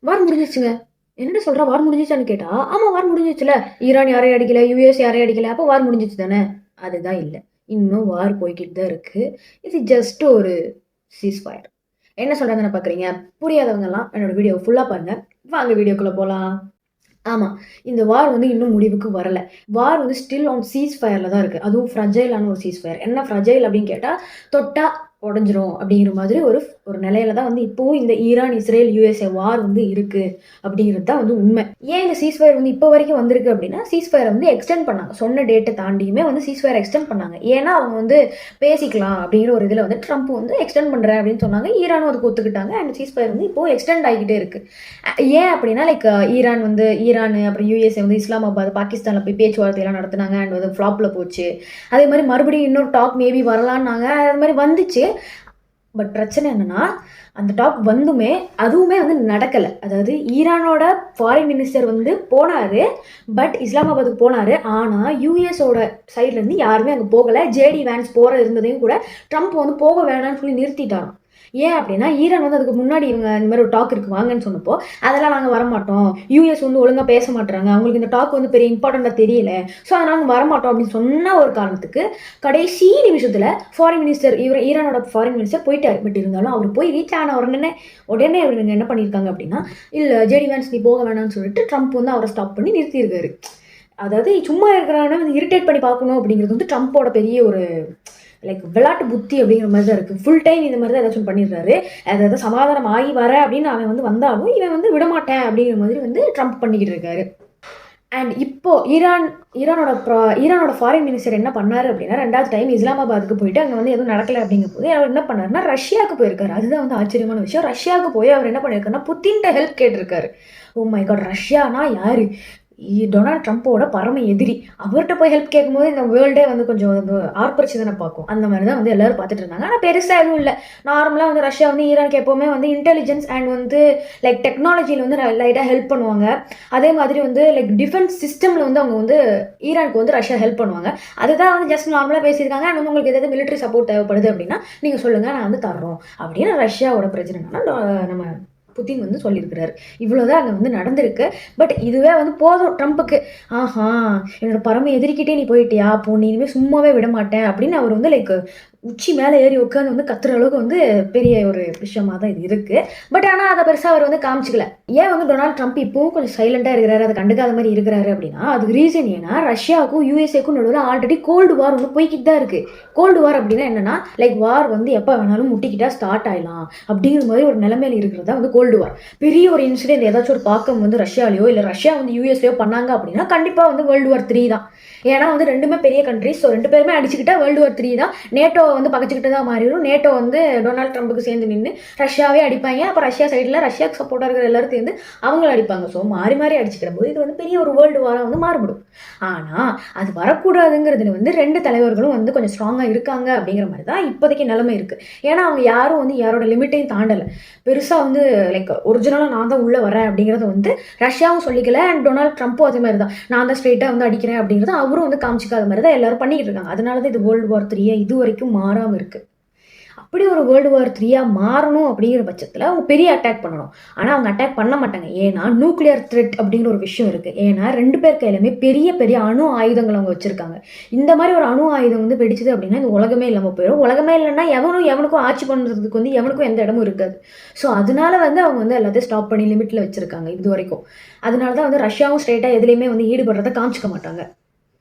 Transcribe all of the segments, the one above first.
வார் முடிஞ்சிச்சுங்க. என்னடா சொல்ற, வார் முடிஞ்சிச்சான்னு கேட்டா, ஆமா வார் முடிஞ்சிச்சுல. ஈரான் யாரையும் அடிக்கல, யுஎஸ் யாரையும் அடிக்கல, அப்போ வார் முடிஞ்சிச்சு தானே. அதுதான் இல்லை, இன்னும் வார் போய்கிட்டு தான் இருக்கு. இது ஜஸ்ட் ஒரு சீஸ்ஃபயர். என்ன சொல்றாங்கன்னு பாக்குறீங்க? புரியாதவங்க எல்லாம் என்னோட வீடியோ ஃபுல்லா பாருங்க. வாங்க வீடியோக்குள்ள போலாம். ஆமா, இந்த வார் வந்து இன்னும் முடிவுக்கு வரல. வார் வந்து ஸ்டில் ஆன் சீஸ் ஃபயர்ல தான் இருக்கு. அதுவும் ஃப்ரஜைலான ஒரு சீஸ் ஃபயர். என்ன ஃப்ரஜைல் அப்படின்னு கேட்டா, தொட்டா உடஞ்சிரும் அப்படிங்கிற மாதிரி ஒரு ஒரு நிலையில தான் வந்து இப்போவும் இந்த ஈரான் இஸ்ரேல் யுஎஸ்ஏ வார் வந்து இருக்கு அப்படிங்கிறது தான் வந்து உண்மை. ஏன் இந்த சீஸ் ஃபயர் வந்து இப்போ வரைக்கும் வந்திருக்கு அப்படின்னா, சீஸ் ஃபயர் வந்து எக்ஸ்டெண்ட் பண்ணாங்க. சொன்ன டேட்டை தாண்டியுமே வந்து சீஸ் ஃபயர் எக்ஸ்டெண்ட் பண்ணாங்க. ஏன்னா அவங்க வந்து பேசிக்கலாம் அப்படிங்கிற ஒரு இதில் வந்து ட்ரம்ப் வந்து எக்ஸ்டெண்ட் பண்றேன் அப்படின்னு சொன்னாங்க. ஈரானும் அதுக்கு ஒத்துக்கிட்டாங்க. அண்ட் சீஸ் ஃபயர் வந்து இப்போ எக்ஸ்டெண்ட் ஆகிக்கிட்டே இருக்கு. ஏன் அப்படின்னா லைக் ஈரான் அப்புறம் யூஎஸ்ஏ வந்து இஸ்லாமாபாத் பாகிஸ்தானில் போய் பேச்சுவார்த்தையெல்லாம் நடத்தினாங்க. அண்ட் வந்து ஃப்ளாப்பில் போச்சு. அதே மாதிரி மறுபடியும் இன்னொரு டாக் மேபி வரலான்னாங்க. அது மாதிரி வந்துச்சு. பட் பிரச்சனை என்னன்னா, அந்த டாக் வந்துமே அதுவுமே வந்து நடக்கலை. அதாவது ஈரானோட ஃபாரின் மினிஸ்டர் வந்து போனாரு, பட் இஸ்லாமாபாத்துக்கு போனாரு. ஆனால் யூஎஸோட சைட்லேருந்து யாருமே அங்கே போகலை. ஜேடி வேன்ஸ் போகிற இருந்ததையும் கூட ட்ரம்ப் வந்து போக வேணாம்னு சொல்லி நிறுத்திட்டாராம். ஏன் அப்படின்னா, ஈரான் வந்து அதுக்கு முன்னாடி இவங்க இந்த மாதிரி ஒரு டாக் இருக்கு வாங்கன்னு சொன்னப்போ, அதெல்லாம் நாங்கள் வரமாட்டோம், யூஎஸ் வந்து ஒழுங்காக பேச மாட்டாங்க, அவங்களுக்கு இந்த டாக் வந்து பெரிய இம்பார்ட்டண்டாக தெரியல, ஸோ அதனால் நாங்கள் வரமாட்டோம் அப்படின்னு சொன்ன ஒரு காரணத்துக்கு கடைசி நிமிஷத்தில் ஃபாரின் மினிஸ்டர் ஈரானோட ஃபாரின் மினிஸ்டர் போயிட்டார். பட் இருந்தாலும் அவர் போய் ரீச் ஆன உடனே அவர் என்ன பண்ணியிருக்காங்க அப்படின்னா, இல்லை ஜேடி வேன்ஸ் நீ போக வேணாம்னு சொல்லிட்டு ட்ரம்ப் வந்து அவரை ஸ்டாப் பண்ணி நிறுத்தியிருக்காரு. அதாவது சும்மா இருக்கிறவன வந்து இரிட்டேட் பண்ணி பார்க்கணும் அப்படிங்கிறது வந்து ட்ரம்ப்போட பெரிய ஒரு லைக் விளையாட்டு புத்தி அப்படிங்கிற மாதிரி தான் இருக்குது. ஃபுல் டைம் இந்த மாதிரி தான் ஏதாச்சும் பண்ணிடுறாரு. அதாவது சமாதானம் ஆகி வர அப்படின்னு அவன் வந்து வந்தாலும் இவன் வந்து விடமாட்டேன் அப்படிங்கிற மாதிரி வந்து ட்ரம்ப் பண்ணிக்கிட்டு இருக்காரு. அண்ட் இப்போ ஈரானோட ஃபாரின் மினிஸ்டர் என்ன பண்ணாரு அப்படின்னா, 2வது டைம் இஸ்லாமாபாத்துக்கு போயிட்டு அங்கே வந்து எதுவும் நடக்கலை அப்படிங்கும் போது அவர் என்ன பண்ணாருன்னா, ரஷ்யாவுக்கு போயிருக்காரு. அதுதான் வந்து ஆச்சரியமான விஷயம். ரஷ்யாவுக்கு போய் அவர் என்ன பண்ணியிருக்காருன்னா, புத்தின்ட்ட ஹெல்ப் கேட்டிருக்காரு. ஓ மை காட், ரஷ்யானா யாரு? டொனால்ட் ட்ரம்ப்போட பரம எதிரி. அவர்கிட்ட போய் ஹெல்ப் கேட்கும்போது இந்த வேர்ல்டே வந்து கொஞ்சம் ஆர்ப்பரிச்சு தானே பார்க்கும். அந்த மாதிரி தான் வந்து எல்லாரும் பார்த்துட்டு இருந்தாங்க. ஆனால் பெருசாக எதுவும் இல்லை. நார்மலாக வந்து ரஷ்யா வந்து ஈரானுக்கு எப்போவுமே வந்து இன்டெலிஜென்ஸ் அண்ட் வந்து லைக் டெக்னாலஜியில் வந்து லைட்டாக ஹெல்ப் பண்ணுவாங்க. அதே மாதிரி வந்து லைக் டிஃபென்ஸ் சிஸ்டமில் வந்து அவங்க வந்து ஈரானுக்கு வந்து ரஷ்யா ஹெல்ப் பண்ணுவாங்க. அதுதான் வந்து ஜஸ்ட் நார்மலாக பேசியிருக்காங்க. அண்ட் உங்களுக்கு ஏதாவது மிலிட்டரி சப்போர்ட் தேவைப்படுது அப்படின்னா நீங்கள் சொல்லுங்கள், நான் வந்து தர்றோம் அப்படின்னு ரஷ்யாவோட பிரச்சனைனா நம்ம புதின் வந்து சொல்லியிருக்கிறாரு. இவ்வளோதான் அங்கே வந்து நடந்திருக்கு. பட் இதுவே வந்து போதும் ட்ரம்ப்புக்கு. ஆஹா, என்னோட பரம எதிரிக்கிட்டே நீ போயிட்டியா, அப்போ நீ இனிமேல் சும்மாவே விட மாட்டேன் அப்படின்னு அவர் வந்து லைக் உச்சி மேலே ஏறி உட்காந்து வந்து கத்துற அளவுக்கு வந்து பெரிய ஒரு விஷயமா தான் இது இருக்கு. பட் ஆனால் அதை பெருசாக அவர் வந்து காமிச்சிக்கல. ஏன் வந்து டொனால்ட் ட்ரம்ப் இப்பவும் கொஞ்சம் சைலண்டாக இருக்கிறாரு, அதை கண்டுக்காத மாதிரி இருக்கிறாரு அப்படின்னா, அதுக்கு ரீசன் ஏன்னா ரஷ்யாவுக்கும் யூஎஸ்ஏக்கும் நடுவில் ஆல்ரெடி கோல்டு வார் ஒன்று போய்கிட்டு தான் இருக்கு. கோல்டு வார் அப்படின்னா என்னன்னா, லைக் வார் வந்து எப்போ வேணாலும் முட்டிக்கிட்டா ஸ்டார்ட் ஆகலாம் அப்படிங்கிற மாதிரி ஒரு நிலைமையில இருக்கிறதா வந்து கோல்டு வார். பெரிய ஒரு இன்சிடென்ட் ஏதாச்சும் ஒரு பாக்கம் வந்து ரஷ்யாலேயோ இல்லை ரஷ்யா வந்து யூஎஸ்லேயோ பண்ணாங்க அப்படின்னா கண்டிப்பாக வந்து வேர்ல்டு வார் 3 தான். ஏன்னா வந்து ரெண்டுமே பெரிய கண்ட்ரிஸ். ஸோ 2 பேருமே அடிச்சுக்கிட்டா வேர்ல்டு வார் 3 தான். நேட்டோ வந்து பகச்சுக்கிட்டு தான் மாறிடும். நேட்டோ வந்து டொனால்ட் ட்ரம்ப்புக்கு சேர்ந்து நின்று ரஷ்யாவே அடிப்பாங்க. அப்போ ரஷ்யா சைடில் ரஷ்யாவுக்கு சப்போர்ட்டாக இருக்கிற எல்லாரும் சேர்ந்து அவங்கள அடிப்பாங்க. ஸோ மாறி மாறி அடிச்சுக்கிற போது இது வந்து பெரிய ஒரு வேர்ல்டு வாராக வந்து மாறுபடும். ஆனால் அது வரக்கூடாதுங்கிறதுல வந்து 2 தலைவர்களும் வந்து கொஞ்சம் ஸ்ட்ராங்காக இருக்காங்க அப்படிங்கிற மாதிரி தான் இப்போதைக்கு நிலைமை இருக்குது. ஏன்னா அவங்க யாரும் வந்து யாரோட லிமிட்டையும் தாண்டலை. பெருசாக வந்து லைக் ஒரிஜினலாக நான் தான் உள்ளே வரேன் அப்படிங்கிறத வந்து ரஷ்யாவும் சொல்லிக்கல. அண்ட் டொனால்ட் ட்ரம்ப்பும் அதே மாதிரி தான், நான் தான் ஸ்ட்ரெயிட்டாக வந்து அடிக்கிறேன் அப்படிங்கிறத அவரும் வந்து காமிச்சிக்காத மாதிரி தான் எல்லாரும் பண்ணிக்கிட்டு இருக்காங்க. அதனால தான் இது வேர்ல்டு வார் 3 இது வரைக்கும் மாறாமல் இருக்கு. அப்படி ஒரு வேர்ல்டு வார் 3 மாறணும் அப்படிங்கிற பட்சத்தில் அவங்க பெரிய அட்டாக் பண்ணணும். ஆனால் அவங்க அட்டாக் பண்ண மாட்டாங்க. ஏன்னா நியூக்ளியர் த்ரெட் அப்படிங்கிற ஒரு விஷயம் இருக்குது. ஏன்னா 2 பேர் கையிலுமே பெரிய பெரிய அணு ஆயுதங்கள் அவங்க வச்சுருக்காங்க. இந்த மாதிரி ஒரு அணு ஆயுதம் வந்து வெடிச்சது அப்படின்னா இந்த உலகமே இல்லாமல் போயிடும். உலகமே இல்லைன்னா எவனுக்கும் ஆட்சி பண்ணுறதுக்கு வந்து எவனுக்கும் எந்த இடமும் இருக்காது. ஸோ அதனால வந்து அவங்க வந்து எல்லாத்தையும் ஸ்டாப் பண்ணி லிமிட்டில் வச்சுருக்காங்க இது வரைக்கும். அதனால தான் வந்து ரஷ்யாவும் ஸ்ட்ரெயிட்டாக எதுலேயுமே வந்து ஈடுபடுறதை காமிச்சிக்க மாட்டாங்க.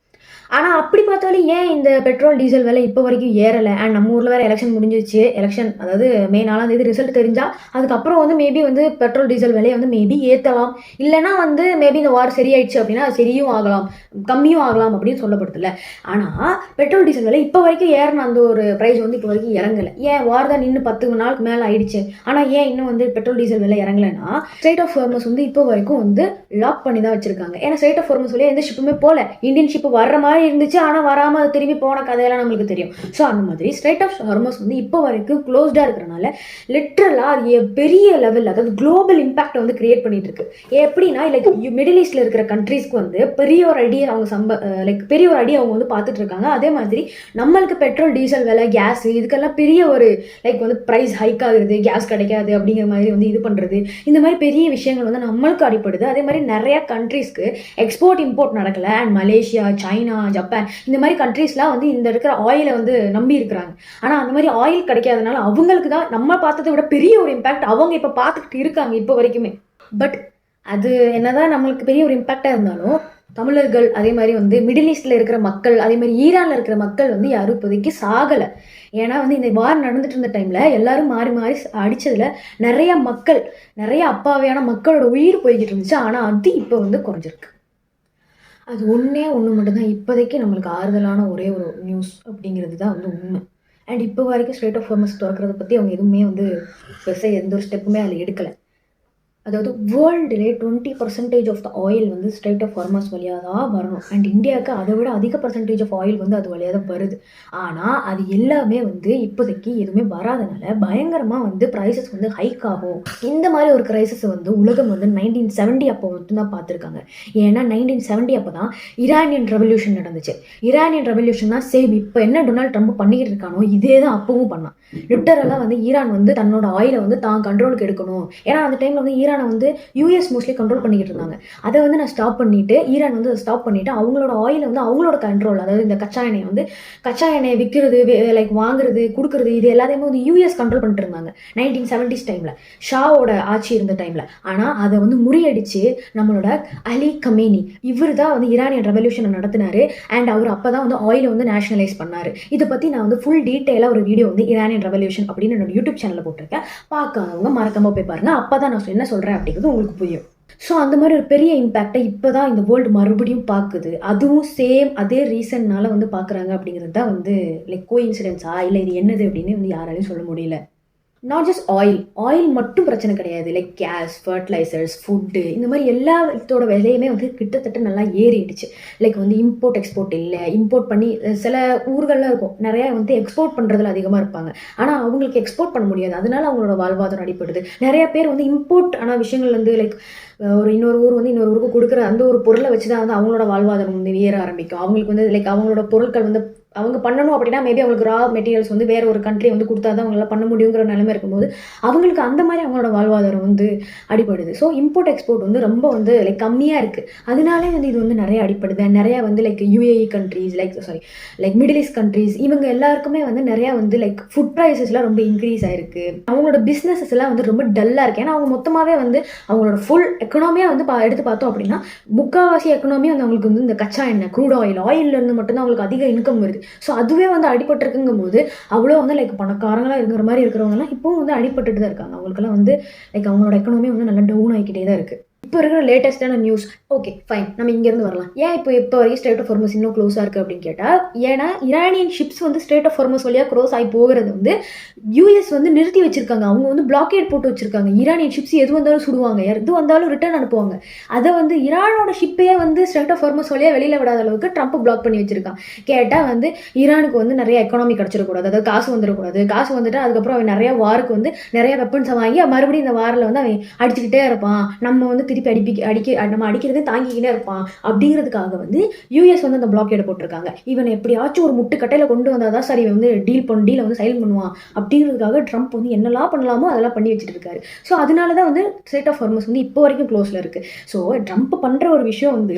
ஆனால் அப்படி பார்த்தாலும் ஏன் இந்த பெட்ரோல் டீசல் விலை இப்போ வரைக்கும் ஏறலை? அண்ட் நம்ம ஊரில் வேறு எலெக்ஷன் முடிஞ்சிச்சு. எலெக்ஷன் அதாவது மே 4ஆம் தேதி ரிசல்ட் தெரிஞ்சால் அதுக்கப்புறம் வந்து மேபி வந்து பெட்ரோல் டீசல் விலையை வந்து மேபி ஏற்றலாம். இல்லைனா வந்து மேபி இந்த வார் சரியாயிடுச்சு அப்படின்னா அது சரியும் ஆகலாம், கம்மியும் ஆகலாம் அப்படின்னு சொல்லப்படுதில்ல. ஆனால் பெட்ரோல் டீசல் விலை இப்போ வரைக்கும் ஏறின அந்த ஒரு ப்ரைஸ் வந்து இப்போ வரைக்கும் இறங்கலை. ஏன்? வார் தான் நின்று 10 நாளுக்கு மேலே ஆயிடுச்சு. ஆனால் ஏன் இன்னும் வந்து பெட்ரோல் டீசல் விலை இறங்கலைன்னா, ஸ்ட்ரெயிட் ஆஃப் ஹார்மஸ் வந்து இப்போ வரைக்கும் வந்து லாக் பண்ணி தான் வச்சிருக்காங்க. ஏன்னா ஸ்ட்ரெயிட் ஆஃப் ஹார்மஸ் வழியாக எந்த ஷிப்புமே போகல. இந்தியன் ஷிப்பு வர்ற மாதிரி இருந்துச்சு, ஆனால் வராமல் அது திரும்பி போன கதையெல்லாம் நம்மளுக்கு தெரியும். ஸோ அந்த மாதிரி ஸ்ட்ரைட் ஆஃப் ஹார்மோஸ் வந்து இப்போ வரைக்கும் க்ளோஸ்டாக இருக்கிறனால லிட்ரலாக அது பெரிய லெவலில், அதாவது குளோபல் இம்பாக்டை வந்து கிரியேட் பண்ணிட்டு இருக்கு. எப்படின்னா லைக் மிடில் ஈஸ்டில் இருக்கிற கண்ட்ரீஸ்க்கு வந்து பெரிய ஒரு அடி அவங்க பெரிய ஒரு அடி அவங்க வந்து பார்த்துட்டு இருக்காங்க. அதே மாதிரி நம்மளுக்கு பெட்ரோல் டீசல் விலை, கேஸ், இதுக்கெல்லாம் பெரிய ஒரு லைக் வந்து ப்ரைஸ் ஹைக் ஆகுது, கேஸ் கிடைக்காது அப்படிங்கிற மாதிரி வந்து இது பண்ணுறது, இந்த மாதிரி பெரிய விஷயங்கள் வந்து நம்மளுக்கு அடிப்படுது. அதே மாதிரி நிறைய கண்ட்ரீஸ்க்கு எக்ஸ்போர்ட் இம்போர்ட் நடக்கல. அண்ட் மலேசியா, சைனா, ஜப்பான் இந்த மாதிரி கண்ட்ரீஸ்லாம் வந்து இந்த இருக்கிற ஆயிலை வந்து நம்பி இருக்கிறாங்க. ஆனால் அந்த மாதிரி ஆயில் கிடைக்காதனால அவங்களுக்கு தான் நம்ம பார்த்ததை விட பெரிய ஒரு இம்பாக்ட் அவங்க இப்போ பார்த்துக்கிட்டு இருக்காங்க இப்போ வரைக்குமே. பட் அது என்னதான் நம்மளுக்கு பெரிய ஒரு இம்பாக்டாக இருந்தாலும் தமிழர்கள், அதே மாதிரி வந்து மிடில் ஈஸ்டில் இருக்கிற மக்கள், அதே மாதிரி ஈரானில் இருக்கிற மக்கள் வந்து யாரும் இப்போதைக்கு சாகலை. ஏன்னா வந்து இந்த வார் நடந்துட்டு இருந்த டைமில் எல்லாரும் மாறி மாறி அடித்ததில் நிறைய மக்கள், நிறைய அப்பாவியான மக்களோட உயிர் போய்கிட்டு இருந்துச்சு. ஆனால் அது இப்போ வந்து குறைஞ்சிருக்கு. அது ஒன்று மட்டும்தான் இப்போதைக்கு நம்மளுக்கு ஆறுதலான ஒரே ஒரு நியூஸ் அப்படிங்கிறது தான் வந்து உண்மை. அண்ட் இப்போ வரைக்கும் ஸ்ட்ரைட் ஆஃப் ஹார்மஸ் திறக்கிறத பற்றி அவங்க எதுவுமே வந்து பெருசாக எந்த ஒரு ஸ்டெப்புமே அதில் எடுக்கலை. அதாவது வேர்ல்டுலே 20% ஆஃப் த ஆயில் வந்து ஸ்ட்ரைட் ஆஃப் ஹார்மஸ் வழியாக தான் வரணும். அண்ட் இந்தியாவுக்கு அதை விட அதிக பர்சன்டேஜ் ஆஃப் ஆயில் வந்து அது வழியாக தான் வருது. ஆனால் அது எல்லாமே வந்து இப்போதைக்கு எதுவுமே வராதனால பயங்கரமாக வந்து ப்ரைஸஸ் வந்து ஹைக் ஆகும். இந்த மாதிரி ஒரு க்ரைசிஸ் வந்து உலகம் வந்து 1970 அப்போ மட்டும்தான் பார்த்துருக்காங்க. ஏன்னா 1970 அப்போ தான் இரானியன் ரெவல்யூஷன் நடந்துச்சு. இரானியன் ரெவல்யூஷன் தான் சேம் இப்போ என்ன டொனால்ட் ட்ரம்ப் பண்ணிக்கிட்டு இருக்கானோ இதே தான் அப்பவும் பண்ணான். லிட்டரெல்லாம் வந்து ஈரான் வந்து தன்னோட ஆயிலை வந்து தான் கண்ட்ரோலுக்கு எடுக்கணும். ஏன்னா அந்த டைமில் வந்து ஈரானை வந்து யூஎஸ் மோஸ்ட்லி கண்ட்ரோல் பண்ணிக்கிட்டு இருந்தாங்க. அதை வந்து நான் ஸ்டாப் பண்ணிவிட்டு, ஈரான் வந்து அதை ஸ்டாப் பண்ணிவிட்டு அவங்களோட ஆயிலை வந்து அவங்களோட கண்ட்ரோல், அதாவது இந்த கச்சா எண்ணெயை விற்கிறது, லைக் வாங்குறது, கொடுக்குறது, இது எல்லாத்தையுமே வந்து யூஎஸ் கண்ட்ரோல் பண்ணிட்டு இருந்தாங்க 1970s டைமில், ஷாவோட ஆட்சி இருந்த டைமில். ஆனால் அதை வந்து முறியடிச்சு நம்மளோட அலி கமேனி இவர் தான் வந்து ஈரானியன் ரெவல்யூஷனை நடத்தினார். அண்ட் அவர் அப்போ தான் வந்து ஆயிலை வந்து நேஷனலைஸ் பண்ணார். இதை பற்றி நான் வந்து ஃபுல் டீட்டெயிலாக ஒரு வீடியோ வந்து இரானியன் ரெவல்யூஷன் அப்படின்னு என்னோட யூடியூப் சேனலில் போட்டிருக்கேன். பார்க்காதவங்க மறக்காம போய் பாருங்க. அப்போ தான் நான் என்ன சொல்கிறேன் அப்படிங்கிறது உங்களுக்கு புரியும். ஸோ அந்த மாதிரி ஒரு பெரிய இம்பேக்டை இப்போ தான் இந்த வேர்ல்டு மறுபடியும் பார்க்குது. அதுவும் சேம் அதே ரீசன்னால வந்து பார்க்குறாங்க அப்படிங்கிறது தான் வந்து லைக் கோஇன்சிடென்ஸா இல்லை இது என்னது அப்படின்னு வந்து யாராலையும் சொல்ல முடியல. நாட் ஜஸ்ட் ஆயில் மட்டும் பிரச்சனை கிடையாது. லைக் கேஸ், ஃபர்டிலைசர்ஸ், ஃபுட்டு, இந்த மாதிரி எல்லாத்தோட விலையுமே வந்து கிட்டத்தட்ட நல்லா ஏறிடுச்சு. லைக் வந்து இம்போர்ட் எக்ஸ்போர்ட் இல்லை, இம்போர்ட் பண்ணி சில ஊர்கள்லாம் இருக்கும் நிறையா வந்து எக்ஸ்போர்ட் பண்ணுறதுல அதிகமாக இருப்பாங்க. ஆனால் அவங்களுக்கு எக்ஸ்போர்ட் பண்ண முடியாது, அதனால அவங்களோட வாழ்வாதாரம் அடிப்படுது. நிறைய பேர் வந்து இம்போர்ட் ஆனால் விஷயங்கள் வந்து லைக் ஒரு இன்னொரு ஊர் வந்து இன்னொரு ஊருக்கு கொடுக்குற அந்த ஒரு பொருளை வச்சு தான் வந்து அவங்களோட வாழ்வாதாரம் வந்து ஏற ஆரம்பிக்கும். அவங்களுக்கு வந்து லைக் அவங்களோட பொருட்கள் வந்து அவங்க பண்ணணும் அப்படின்னா மேபி அவங்களுக்கு ரா மெட்டீரியல்ஸ் வந்து வேறு ஒரு கண்ட்ரி வந்து கொடுத்தா தான் அவங்களால பண்ண முடியுங்கிற நிலைமை இருக்கும்போது அவங்களுக்கு அந்த மாதிரி அவங்களோட வாழ்வாதாரம் வந்து அடிப்படுது. ஸோ இம்போர்ட் எக்ஸ்போர்ட் வந்து ரொம்ப வந்து லைக் கம்மியாக இருக்குது. அதனாலே வந்து இது வந்து நிறைய அடிப்படுது. நிறையா வந்து like UAE countries, like Middle east countries, இவங்க எல்லாருக்குமே வந்து நிறையா வந்து லைக் ஃபுட் ப்ரைஸஸ்லாம் ரொம்ப இன்க்ரீஸ் ஆயிருக்கு. அவங்களோட பிஸ்னஸஸ் எல்லாம் வந்து ரொம்ப டல்லாக இருக்குது. ஏன்னா அவங்க மொத்தமாகவே வந்து அவங்களோட ஃபுல் எக்கனாமியாக வந்து எடுத்து பார்த்தோம் அப்படின்னா முக்கால்வாசி எக்கனாமியாக வந்து அவங்களுக்கு வந்து இந்த கச்சா எண்ணெய், க்ரூட் ஆயிலிருந்து மட்டும்தான் அவங்களுக்கு அதிக இன்கம் வருது. ஸோ அதுவே வந்து அடிபட்டிருக்குங்கும் போது அவ்வளோ வந்து லைக் பணக்காரங்களாக இருக்கிற மாதிரி இருக்கிறவங்கலாம் இப்போவும் வந்து அடிபட்டுட்டு தான் இருக்காங்க. அவங்களுக்குலாம் வந்து லைக் அவங்களோட எக்கனாமி வந்து நல்லா டவுன் ஆகிக்கிட்டே தான் இருக்குது. இப்போ இருக்கிற லேட்டஸ்டான நியூஸ், ஓகே ஃபைன், நம்ம இங்கேருந்து வரலாம். ஏன் இப்போ வரைக்கும் ஸ்ட்ரைட் ஆஃப் ஹார்மஸ் இன்னும் க்ளோஸாக இருக்குது அப்படின்னு கேட்டால், ஏன்னா இரானியன் ஷிப்ஸ் வந்து ஸ்ட்ரைட் ஆஃப் ஹார்மஸ் வழியாக க்ரோஸ் ஆகி போகிறது வந்து யூஎஸ் வந்து நிறுத்தி வச்சிருக்காங்க. அவங்க வந்து பிளாக்கேட் போட்டு வச்சிருக்காங்க. ஈரானியன் ஷிப்ஸ் எது வந்தாலும் சுடுவாங்க, எது வந்தாலும் ரிட்டர்ன் அனுப்புவாங்க. அதை வந்து ஈரானோட ஷிப்பே வந்து ஸ்ட்ரைட் ஆஃப் ஹார்மஸ் வழியாக வெளியில் விடாத அளவுக்கு ட்ரம்ப் பிளாக் பண்ணி வச்சிருக்கான். கேட்டால் வந்து ஈரானுக்கு வந்து நிறைய எக்கனாமி கிடச்சிடக்கூடாது, அதாவது காசு வந்துடக்கூடாது. காசு வந்துட்டு அதுக்கப்புறம் அவன் நிறைய வாருக்கு வந்து நிறைய வெப்பன்ஸை வாங்கி மறுபடியும் இந்த வாரில் வந்து அவன் அடிச்சுக்கிட்டே இருப்பான். நம்ம வந்து திருப்பி நம்ம அடிக்கிறதே தாங்கிக்கிட்டே இருப்பான். அப்படிங்கிறதுக்காக வந்து யூஎஸ் வந்து அந்த பிளாக்கேட் போட்டிருக்காங்க. இவன் எப்படியாச்சும் ஒரு முட்டுக்கட்டையில் கொண்டு வந்தாதான் சரி வந்து டீலை வந்து சைன் பண்ணுவான். அப்படிங்கிறதுக்காக ட்ரம்ப் வந்து என்னெல்லாம் பண்ணலாமோ அதெல்லாம் பண்ணி வச்சுட்டு இருக்காரு. ஸோ அதனால தான் வந்து ஸ்ட்ரைட் ஆஃப் ஹார்மஸ் வந்து இப்போ வரைக்கும் க்ளோஸில் இருக்குது. ஸோ ட்ரம்ப் பண்ணுற ஒரு விஷயம் வந்து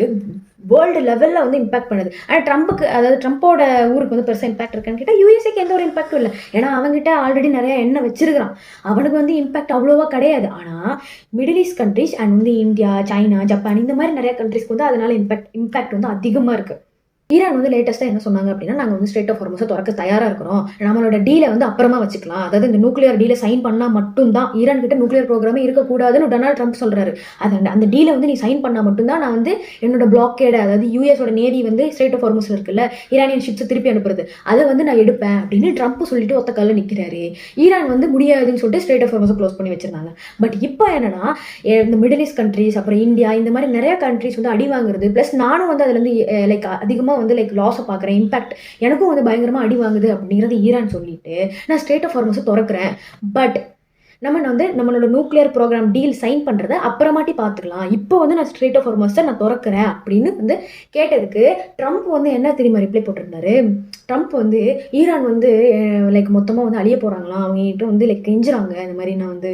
வேர்ல்டு லெவலில் வந்து இம்பாக்ட் பண்ணுது. ஆனால் ட்ரம்ப்புக்கு, அதாவது ட்ரம்ப்போட ஊருக்கு வந்து பெருசாக இம்பாக்ட் இருக்கான்னு கேட்டால் யூஎஸ்ஏக்கு எந்த ஒரு இம்பாக்டும் இல்லை. ஏன்னா அவங்ககிட்ட ஆல்ரெடி நிறைய எண்ணெய் வச்சிருக்கிறான். அவனுக்கு வந்து இம்பாக்ட் அவ்வளோவா கிடையாது. ஆனால் மிடில் ஈஸ்ட் கண்ட்ரிஸ் அண்ட் வந்து இந்தியா, சைனா, ஜப்பான் இந்த மாதிரி நிறைய கண்ட்ரிஸ்க்கு வந்து அதனால இம்பாக்ட் வந்து அதிகமாக இருக்குது. ஈரான் வந்து லேட்டஸ்ட்டாக என்ன சொன்னாங்க அப்படின்னா, நாங்கள் வந்து ஸ்ட்ரைட் ஆஃப் ஹார்மஸை திறக்க தயாராக இருக்கிறோம், நம்மளோட டீலை வந்து அப்புறமா வச்சுக்கலாம், அதாவது இந்த நியூக்ளியர் டீலை சைன் பண்ணால் மட்டும்தான், ஈரான் கிட்ட நியூக்ளியர் ப்ரோக்ராமே இருக்கக்கூடாதுன்னு டொனால்ட் ட்ரம்ப் சொல்கிறாரு. அந்த டீலை வந்து நீ சைன் பண்ணால் மட்டும்தான் நான் வந்து என்னோட பிளாக்கேடை, அதாவது யூஎஸோட நேவி வந்து ஸ்ட்ரைட் ஆஃப் ஹார்மஸில் இருக்குல்ல ஈரானியன் ஷிப்ஸை திருப்பி அனுப்புறது, அதை வந்து நான் எடுப்பேன் அப்படின்னு ட்ரம்ப் சொல்லிட்டு ஒத்த காலில் நிற்கிறாரு. ஈரான் வந்து முடியாதுன்னு சொல்லிட்டு ஸ்ட்ரைட் ஆஃப் ஹார்மஸை க்ளோஸ் பண்ணி வச்சிருந்தாங்க. பட் இப்போ என்னன்னா இந்த மிடில் ஈஸ்ட் கண்ட்ரிஸ், அப்புறம் இந்தியா, இந்த மாதிரி நிறைய கண்ட்ரிஸ் வந்து அடி வாங்குறது, ப்ளஸ் நானும் வந்து அதுலேருந்து லைக் அதிகமாக வந்து லைக் லாஸை பார்க்குறேன், இம்பாக்ட் எனக்கும் வந்து பயங்கரமாக அடி வாங்குது அப்படிங்கிறது ஈரான் சொல்லிட்டு நான் ஸ்ட்ரெய்ட் ஆஃப் ஹார்மஸை திறக்கிறேன். பட் நம்ம வந்து நம்மளோட நியூக்ளியர் ப்ரோக்ராம் டீல் சைன் பண்ணுறத அப்புறமாட்டி பார்த்துக்கலாம், இப்போ வந்து நான் ஸ்ட்ரெய்ட் ஆஃப் ஹார்மஸை நான் திறக்கிறேன் அப்படின்னு வந்து கேட்டதுக்கு ட்ரம்ப் வந்து என்ன தெரியுமா ரிப்ளை போட்டிருந்தாரு. ட்ரம்ப் வந்து ஈரான் வந்து லைக் மொத்தமாக வந்து அழிய போகிறாங்களாம், அவங்ககிட்ட வந்து லைக் கெஞ்சுறாங்க, இந்த மாதிரி நான் வந்து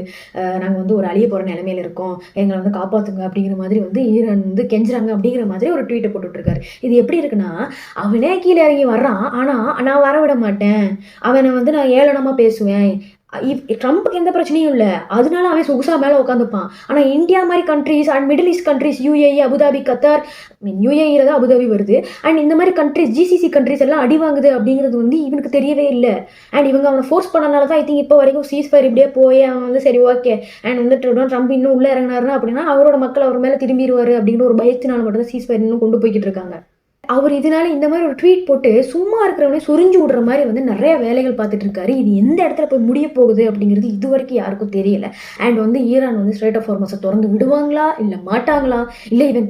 நாங்கள் வந்து ஒரு அழிய போகிற நிலைமையில இருக்கோம், எங்களை வந்து காப்பாற்றுங்க அப்படிங்கிற மாதிரி வந்து ஈரான் வந்து கெஞ்சுறாங்க அப்படிங்கிற மாதிரி ஒரு ட்வீட்டை போட்டுட்ருக்காரு. இது எப்படி இருக்குன்னா, அவனே கீழே இறங்கி வர்றான், ஆனால் நான் வர விட மாட்டேன், அவனை வந்து நான் ஏளனமாக பேசுவேன், ட்ரம்ப்புக்கு எந்த பிரச்சனையும் இல்லை, அதனால அவன் சொகுசா மேலே உட்காந்துப்பான். ஆனால் இந்தியா மாதிரி countries and middle east countries, UAE, Abu Dhabi, Qatar, யூஏஇல தான் அபுதாபி வருது, அண்ட் இந்த மாதிரி கண்ட்ரிஸ், ஜிசிசி கண்ட்ரிஸ் எல்லாம் அடி வாங்குது அப்படிங்கிறது வந்து இவனுக்கு தெரியவே இல்லை. அண்ட் இவங்க அவனை ஃபோர்ஸ் பண்ணனால தான் ஐ திங்க் இப்போ வரைக்கும் சீஸ்ஃபயர் இப்படியே போய் அவன் வந்து சரி ஓகே அண்ட் வந்து ட்ரம்ப் இன்னும் உள்ளே இறங்கினாருன்னா அப்படின்னா அவரோட மக்கள் அவர் மேலே திரும்பிடுவார் அப்படிங்கிற ஒரு பயத்தினால மட்டும் தான் சீஸ்ஃபயர் இன்னும் கொண்டு போய்கிட்டு இருக்காங்க. அவர் இதனால இந்த மாதிரி ஒரு ட்வீட் போட்டு சும்மா இருக்கிறவனே சொரிஞ்சு விடுற மாதிரி வந்து நிறைய வேலைகள் பார்த்துட்டு இருக்காரு. இது எந்த இடத்துல போய் முடிய போகுது அப்படிங்கிறது இது வரைக்கும் யாருக்கும் தெரியல. அண்ட் வந்து ஈரான் வந்து ஸ்ட்ரெய்ட் ஆஃப் ஹார்மஸை திறந்து விடுவாங்களா இல்லை மாட்டாங்களா, இல்லை இவன்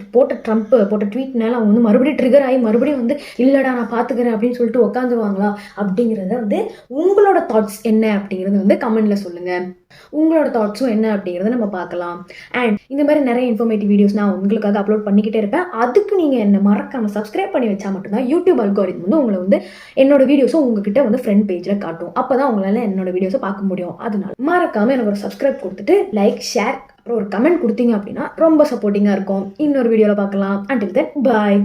ட்ரம்ப் போட்ட ட்வீட்னால அவங்க வந்து மறுபடியும் ட்ரிகர் ஆகி மறுபடியும் வந்து இல்லடா நான் பார்த்துக்கிறேன் அப்படின்னு சொல்லிட்டு உட்காந்துருவாங்களா அப்படிங்கிறத வந்து உங்களோட தாட்ஸ் என்ன அப்படிங்கிறது வந்து கமெண்ட்ல சொல்லுங்க. உங்களோட தாட்ஸும் என்ன அப்படிங்கிறத நம்ம பார்க்கலாம். அண்ட் இந்த மாதிரி நிறைய இன்ஃபர்மேட்டிவ் வீடியோஸ் நான் உங்களுக்காக அப்லோட் பண்ணிக்கிட்டே இருப்பேன். அதுக்கு நீங்கள் என்ன மறக்காம சப்ஸ்கிரைப் பண்ணி வச்சா மட்டும்தான் யூடியூப் அல்காரிதம் வந்து உங்களை வந்து என்னோட வீடியோஸும் உங்ககிட்ட வந்து ஃப்ரண்ட் பேஜில் காட்டும். அப்போ தான் உங்களால் என்னோட வீடியோஸை பார்க்க முடியும். அதனால மறக்காம எனக்கு ஒரு சப்ஸ்கிரைப் கொடுத்துட்டு லைக், ஷேர், அப்புறம் ஒரு கமெண்ட் கொடுத்தீங்க அப்படின்னா ரொம்ப சப்போர்ட்டிங்காக இருக்கும். இன்னொரு வீடியோவில் பார்க்கலாம். அண்டில் தென் பாய்.